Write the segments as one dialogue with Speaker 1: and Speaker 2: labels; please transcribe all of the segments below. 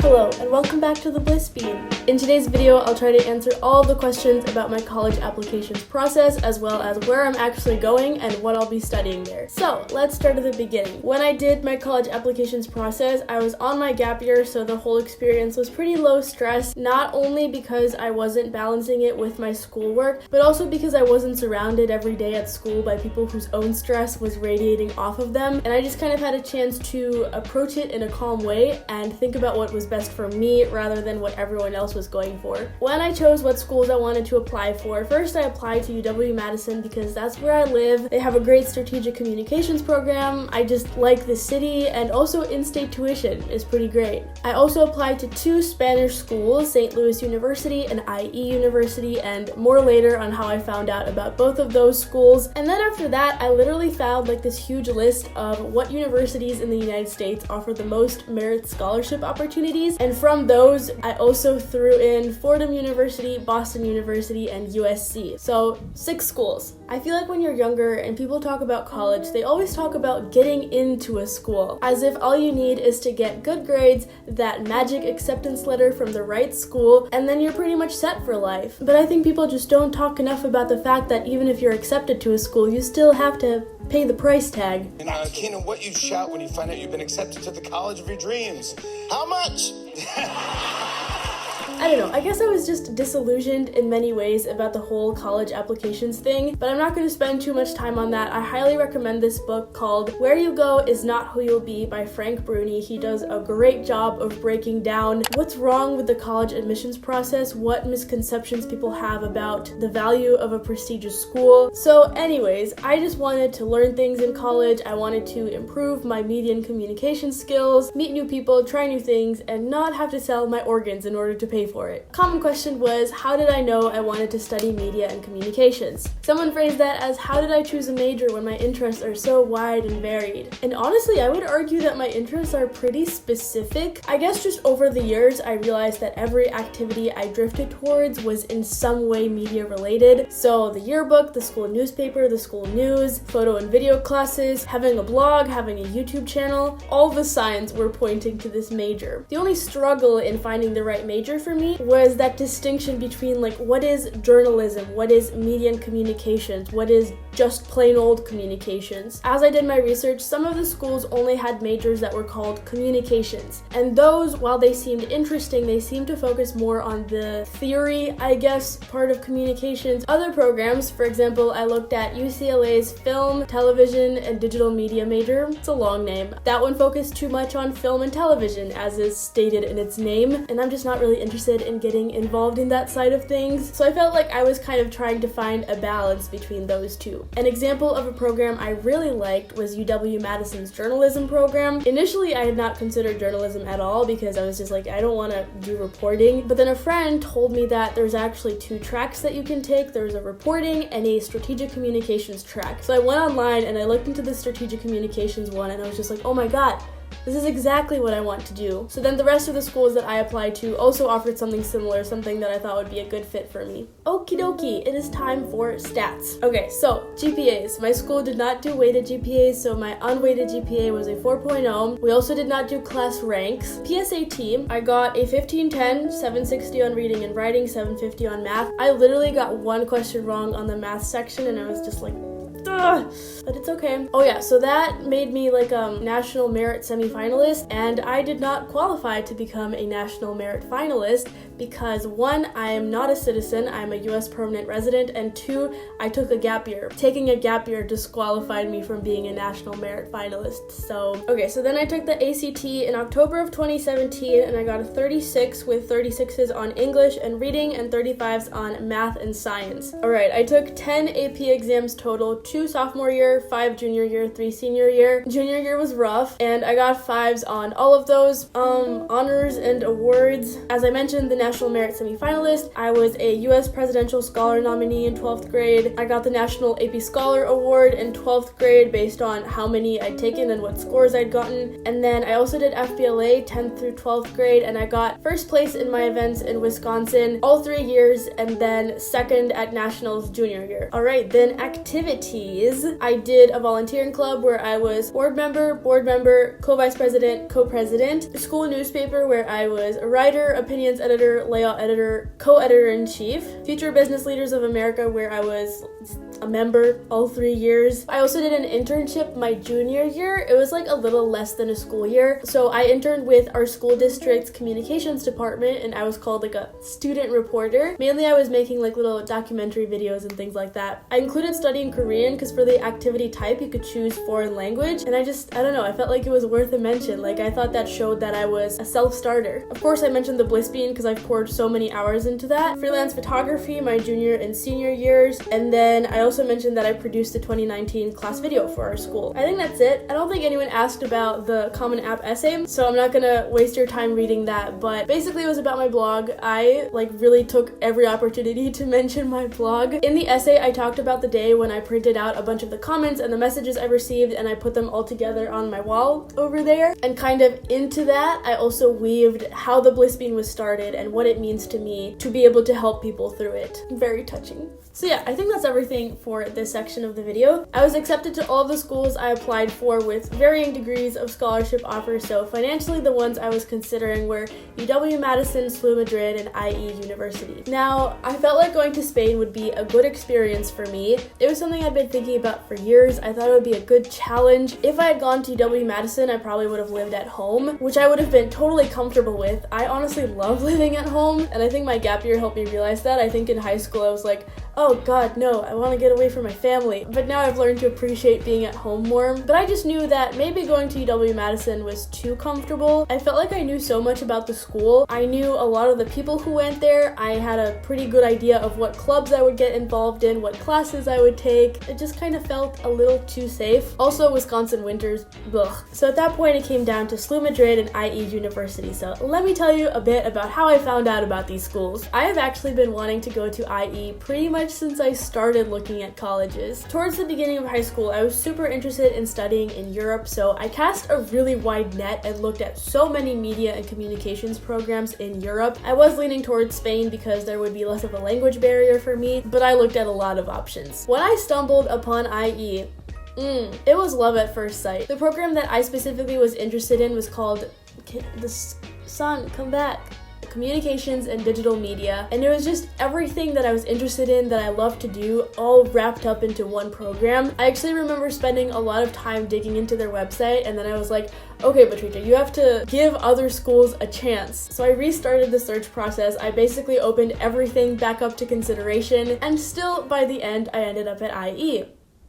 Speaker 1: Hello, and welcome back to the Bliss Bean. In today's video, I'll try to answer all the questions about my college applications process, as well as where I'm actually going and what I'll be studying there. So, let's start at the beginning. When I did my college applications process, I was on my gap year, so the whole experience was pretty low stress, not only because I wasn't balancing it with my schoolwork, but also because I wasn't surrounded every day at school by people whose own stress was radiating off of them, and I just kind of had a chance to approach it in a calm way and think about what was best for me rather than what everyone else was going for. When I chose what schools I wanted to apply for, first I applied to UW-Madison because that's where I live. They have a great strategic communications program. I just like the city, and also in-state tuition is pretty great. I also applied to two Spanish schools, St. Louis University and IE University, and more later on how I found out about both of those schools. And then after that, I literally found like this huge list of what universities in the United States offer the most merit scholarship opportunities, and from those, I also threw in Fordham University, Boston University, and USC. So 6 schools. I feel like when you're younger and people talk about college, they always talk about getting into a school, as if all you need is to get good grades, that magic acceptance letter from the right school, and then you're pretty much set for life. But I think people just don't talk enough about the fact that even if you're accepted to a school, you still have to pay the price tag.
Speaker 2: And Keenan, what you shout when you find out you've been accepted to the college of your dreams? How much?
Speaker 1: I don't know, I guess I was just disillusioned in many ways about the whole college applications thing, but I'm not going to spend too much time on that. I highly recommend this book called Where You Go Is Not Who You'll Be by Frank Bruni. He does a great job of breaking down what's wrong with the college admissions process, what misconceptions people have about the value of a prestigious school. So anyways, I just wanted to learn things in college. I wanted to improve my media and communication skills, meet new people, try new things, and not have to sell my organs in order to pay for it. Common question was, how did I know I wanted to study media and communications? Someone phrased that as, how did I choose a major when my interests are so wide and varied? And honestly, I would argue that my interests are pretty specific. I guess just over the years, I realized that every activity I drifted towards was in some way media related. So the yearbook, the school newspaper, the school news, photo and video classes, having a blog, having a YouTube channel, all the signs were pointing to this major. The only struggle in finding the right major for me was that distinction between like what is journalism, what is media and communications, what is just plain old communications. As I did my research, some of the schools only had majors that were called communications, and those, while they seemed interesting, they seemed to focus more on the theory, I guess, part of communications. Other programs, for example, I looked at UCLA's film, television, and digital media major. It's a long name. That one focused too much on film and television, as is stated in its name, and I'm just not really interested in getting involved in that side of things. So I felt like I was kind of trying to find a balance between those two. An example of a program I really liked was UW-Madison's journalism program. Initially, I had not considered journalism at all because I was just like, I don't want to do reporting. But then a friend told me that there's actually 2 tracks that you can take. There's a reporting and a strategic communications track. So I went online and I looked into the strategic communications one, and I was just like, oh my god, this is exactly what I want to do. So then the rest of the schools that I applied to also offered something similar, something that I thought would be a good fit for me. Okie dokie, it is time for stats. Okay, so GPAs. My school did not do weighted GPAs, so my unweighted GPA was a 4.0. We also did not do class ranks. PSAT, I got a 1510, 760 on reading and writing, 750 on math. I literally got one question wrong on the math section, and I was just like, ugh, but it's okay. Oh yeah, so that made me like a national merit semi-finalist, and I did not qualify to become a national merit finalist because 1, I am not a citizen, I'm a US permanent resident, and 2, I took a gap year. Taking a gap year disqualified me from being a national merit finalist. So, okay, so then I took the ACT in October of 2017, and I got a 36 with 36s on English and reading and 35s on math and science. Alright, I took 10 AP exams total, 2 sophomore year, 5 junior year, 3 senior year. Junior year was rough, and I got 5s on all of those. Honors and awards. As I mentioned, the National Merit Semi-Finalist. I was a U.S. Presidential Scholar nominee in 12th grade. I got the National AP Scholar Award in 12th grade based on how many I'd taken and what scores I'd gotten. And then I also did FBLA 10th through 12th grade, and I got first place in my events in Wisconsin all 3 years, and then second at Nationals junior year. Alright, then activity. sororities. I did a volunteering club where I was board member, co-vice president, co-president, school newspaper where I was a writer, opinions editor, layout editor, co-editor-in-chief, Future Business Leaders of America where I was a member all 3 years. I also did an internship my junior year. It was like a little less than a school year. So I interned with our school district's communications department and I was called like a student reporter. Mainly I was making like little documentary videos and things like that. I included studying Korean because for the activity type you could choose foreign language and I don't know, I felt like it was worth a mention. Like I thought that showed that I was a self-starter. Of course I mentioned the Bliss bean because I've poured so many hours into that. Freelance photography my junior and senior years, and then I also mentioned that I produced a 2019 class video for our school. I think that's it. I don't think anyone asked about the Common App essay, so I'm not gonna waste your time reading that, but basically it was about my blog. I really took every opportunity to mention my blog. In the essay, I talked about the day when I printed out a bunch of the comments and the messages I received and I put them all together on my wall over there, and kind of into that, I also weaved how the Bliss bean was started and what it means to me to be able to help people through it. Very touching. So yeah, I think that's everything for this section of the video. I was accepted to all of the schools I applied for with varying degrees of scholarship offers, so financially the ones I was considering were UW-Madison, SLU Madrid, and IE University. Now, I felt like going to Spain would be a good experience for me. It was something I'd been thinking about for years. I thought it would be a good challenge. If I had gone to UW-Madison, I probably would have lived at home, which I would have been totally comfortable with. I honestly love living at home, and I think my gap year helped me realize that. I think in high school I was like, oh god, no, I want to get away from my family. But now I've learned to appreciate being at home more. But I just knew that maybe going to UW-Madison was too comfortable. I felt like I knew so much about the school. I knew a lot of the people who went there. I had a pretty good idea of what clubs I would get involved in, what classes I would take. It just kind of felt a little too safe. Also, Wisconsin winters, ugh. So at that point, it came down to SLU Madrid and IE University. So let me tell you a bit about how I found out about these schools. I have actually been wanting to go to IE pretty much since I started looking at colleges. Towards the beginning of high school, I was super interested in studying in Europe, so I cast a really wide net and looked at so many media and communications programs in Europe. I was leaning towards Spain because there would be less of a language barrier for me, but I looked at a lot of options. When I stumbled upon IE, it was love at first sight. The program that I specifically was interested in was called Sun, come back. Communications and digital media, and it was just everything that I was interested in that I love to do all wrapped up into one program. I actually remember spending a lot of time digging into their website, and then I was like, okay, Patricia, you have to give other schools a chance. So I restarted the search process. I basically opened everything back up to consideration, and still by the end I ended up at IE.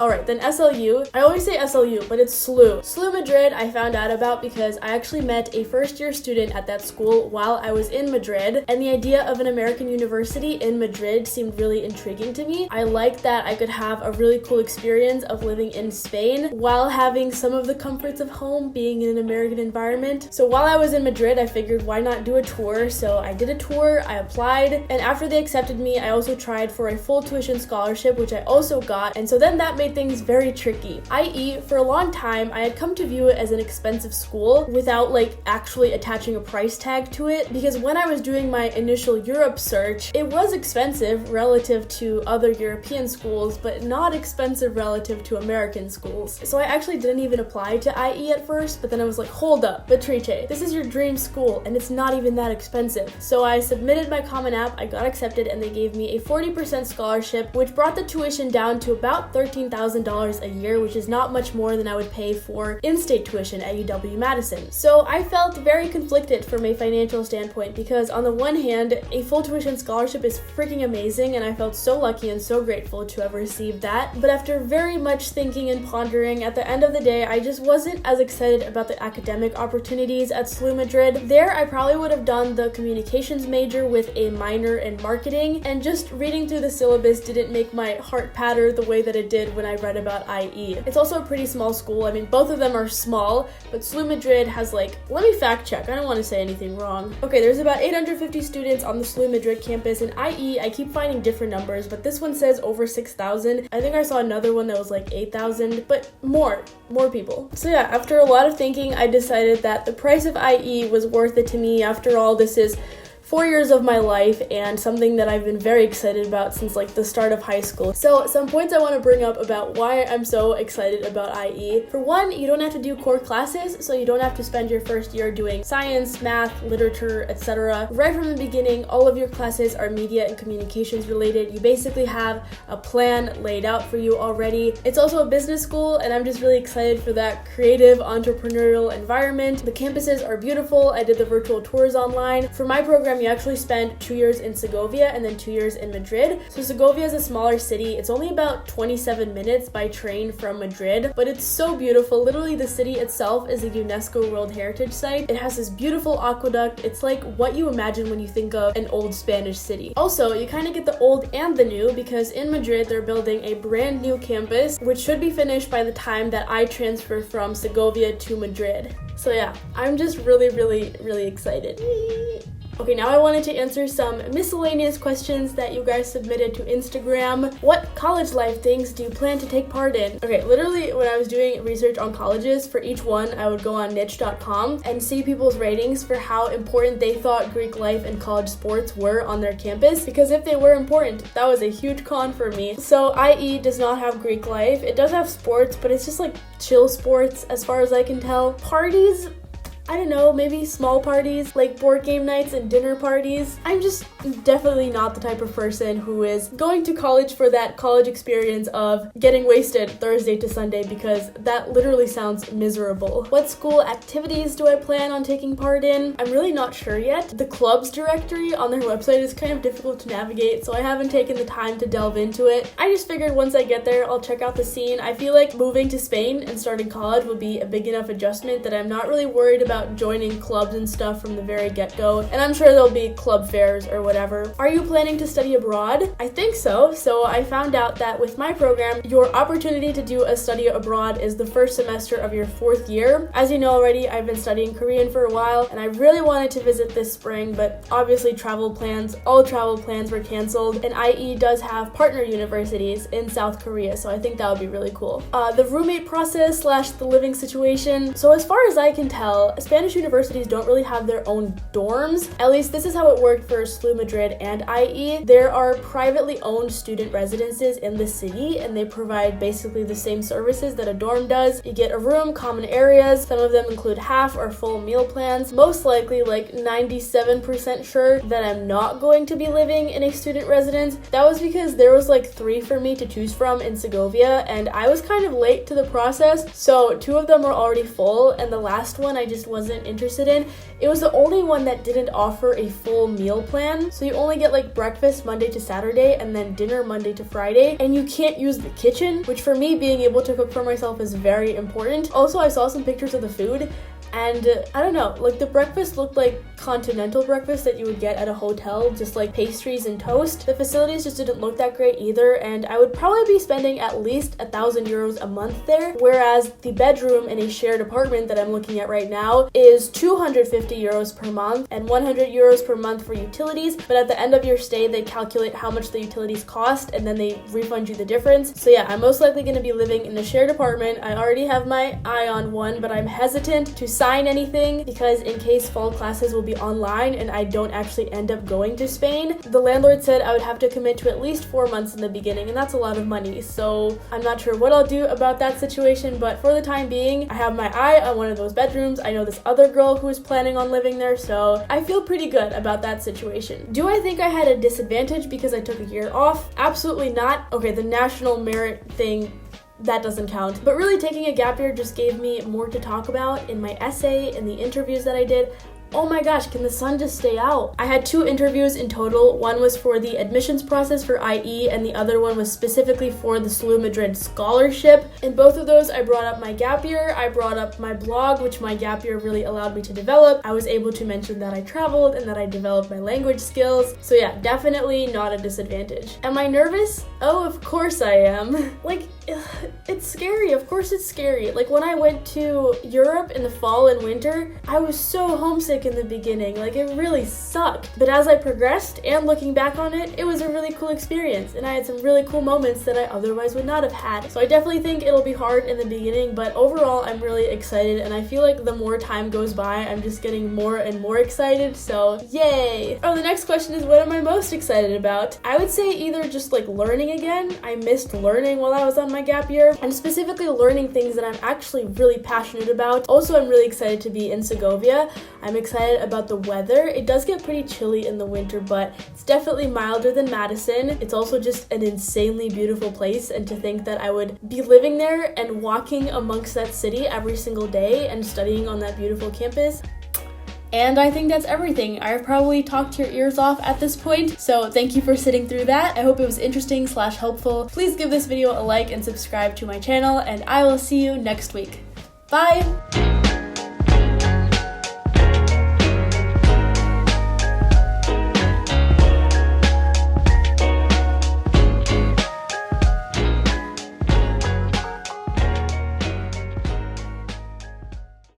Speaker 1: Alright, then SLU. I always say SLU, but it's SLU. SLU Madrid I found out about because I actually met a first-year student at that school while I was in Madrid, and the idea of an American university in Madrid seemed really intriguing to me. I liked that I could have a really cool experience of living in Spain while having some of the comforts of home being in an American environment. So while I was in Madrid, I figured why not do a tour? So I did a tour, I applied, and after they accepted me, I also tried for a full tuition scholarship, which I also got, and so then that made things very tricky. IE, for a long time, I had come to view it as an expensive school without actually attaching a price tag to it, because when I was doing my initial Europe search, it was expensive relative to other European schools, but not expensive relative to American schools. So I actually didn't even apply to IE at first, but then I was like, hold up, Beatrice, this is your dream school, and it's not even that expensive. So I submitted my Common App, I got accepted, and they gave me a 40% scholarship, which brought the tuition down to about $13,000 a year, which is not much more than I would pay for in-state tuition at UW-Madison. So I felt very conflicted from a financial standpoint because on the one hand, a full tuition scholarship is freaking amazing and I felt so lucky and so grateful to have received that. But after very much thinking and pondering, at the end of the day, I just wasn't as excited about the academic opportunities at SLU Madrid. There, I probably would have done the communications major with a minor in marketing, and just reading through the syllabus didn't make my heart patter the way that it did when I read about IE. It's also a pretty small school. I mean, both of them are small, but SLU Madrid has let me fact check. I don't want to say anything wrong. Okay, there's about 850 students on the SLU Madrid campus. In IE, I keep finding different numbers, but this one says over 6,000. I think I saw another one that was 8,000, but more people. So yeah, after a lot of thinking, I decided that the price of IE was worth it to me. After all, this is 4 years of my life and something that I've been very excited about since like the start of high school. So some points I want to bring up about why I'm so excited about IE. For one, you don't have to do core classes, so you don't have to spend your first year doing science, math, literature, etc. Right from the beginning, all of your classes are media and communications related. You basically have a plan laid out for you already. It's also a business school, and I'm just really excited for that creative, entrepreneurial environment. The campuses are beautiful. I did the virtual tours online. For my program, you actually spend 2 years in Segovia and then 2 years in Madrid. So Segovia is a smaller city. It's only about 27 minutes by train from Madrid, but it's so beautiful. Literally, the city itself is a UNESCO World Heritage Site. It has this beautiful aqueduct. It's like what you imagine when you think of an old Spanish city. Also, you kind of get the old and the new because in Madrid, they're building a brand new campus, which should be finished by the time that I transfer from Segovia to Madrid. So yeah, I'm just really excited. Okay, now I wanted to answer some miscellaneous questions that you guys submitted to Instagram. What college life things do you plan to take part in? Okay, literally when I was doing research on colleges, for each one I would go on niche.com and see people's ratings for how important they thought Greek life and college sports were on their campus, because if they were important, that was a huge con for me. So IE does not have Greek life. It does have sports, but it's just like chill sports as far as I can tell. Parties, I don't know, maybe small parties, like board game nights and dinner parties. I'm just definitely not the type of person who is going to college for that college experience of getting wasted Thursday to Sunday, because that literally sounds miserable. What school activities do I plan on taking part in? I'm really not sure yet. The clubs directory on their website is kind of difficult to navigate, so I haven't taken the time to delve into it. I just figured once I get there, I'll check out the scene. I feel like moving to Spain and starting college will be a big enough adjustment that I'm not really worried about joining clubs and stuff from the very get-go, and I'm sure there'll be club fairs or whatever. Are you planning to study abroad? I think so. So I found out that with my program, your opportunity to do a study abroad is the first semester of your 4th year. As you know already, I've been studying Korean for a while, and I really wanted to visit this spring, but obviously all travel plans were canceled, and IE does have partner universities in South Korea, so I think that would be really cool. The roommate process / the living situation. So as far as I can tell, Spanish universities don't really have their own dorms. At least this is how it worked for SLU Madrid and IE. There are privately owned student residences in the city, and they provide basically the same services that a dorm does. You get a room, common areas. Some of them include half or full meal plans. Most likely, like 97% sure that I'm not going to be living in a student residence. That was because there was like 3 for me to choose from in Segovia, and I was kind of late to the process, so 2 of them were already full, and the last one I just wasn't interested in. It was the only one that didn't offer a full meal plan, so you only get like breakfast Monday to Saturday and then dinner Monday to Friday, and you can't use the kitchen, which for me, being able to cook for myself is very important. Also, I saw some pictures of the food, and I don't know, like the breakfast looked like continental breakfast that you would get at a hotel, just like pastries and toast. The facilities just didn't look that great either, and I would probably be spending at least 1,000 euros a month there, whereas the bedroom in a shared apartment that I'm looking at right now is 250 euros per month and 100 euros per month for utilities, but at the end of your stay, they calculate how much the utilities cost and then they refund you the difference. So yeah, I'm most likely going to be living in a shared apartment. I already have my eye on one, but I'm hesitant to sign anything because in case fall classes will be online and I don't actually end up going to Spain, the landlord said I would have to commit to at least 4 months in the beginning, and that's a lot of money. So I'm not sure what I'll do about that situation, but for the time being, I have my eye on one of those bedrooms. I know this other girl who is planning on living there, so I feel pretty good about that situation. Do I think I had a disadvantage because I took a year off? Absolutely not. Okay, the national merit thing, that doesn't count. But really, taking a gap year just gave me more to talk about in my essay and the interviews that I did. Oh my gosh, can the sun just stay out? I had 2 interviews in total. One was for the admissions process for IE, and the other one was specifically for the SLU Madrid scholarship. In both of those, I brought up my gap year. I brought up my blog, which my gap year really allowed me to develop. I was able to mention that I traveled and that I developed my language skills. So yeah, definitely not a disadvantage. Am I nervous? Oh, of course I am. Like, it's scary. Of course it's scary. Like when I went to Europe in the fall and winter, I was so homesick traffic in the beginning. Like, it really sucked. But as I progressed and looking back on it, it was a really cool experience, and I had some really cool moments that I otherwise would not have had. So I definitely think it'll be hard in the beginning, but overall I'm really excited, and I feel like the more time goes by, I'm just getting more and more excited, so yay! Oh, the next question is, what am I most excited about? I would say either just like learning again. I missed learning while I was on my gap year, and specifically learning things that I'm actually really passionate about. Also, I'm really excited to be in Segovia. I'm excited about the weather. It does get pretty chilly in the winter, but it's definitely milder than Madison. It's also just an insanely beautiful place, and to think that I would be living there and walking amongst that city every single day and studying on that beautiful campus. And I think that's everything. I've probably talked your ears off at this point, so thank you for sitting through that. I hope it was interesting / helpful. Please give this video a like and subscribe to my channel, and I will see you next week. Bye!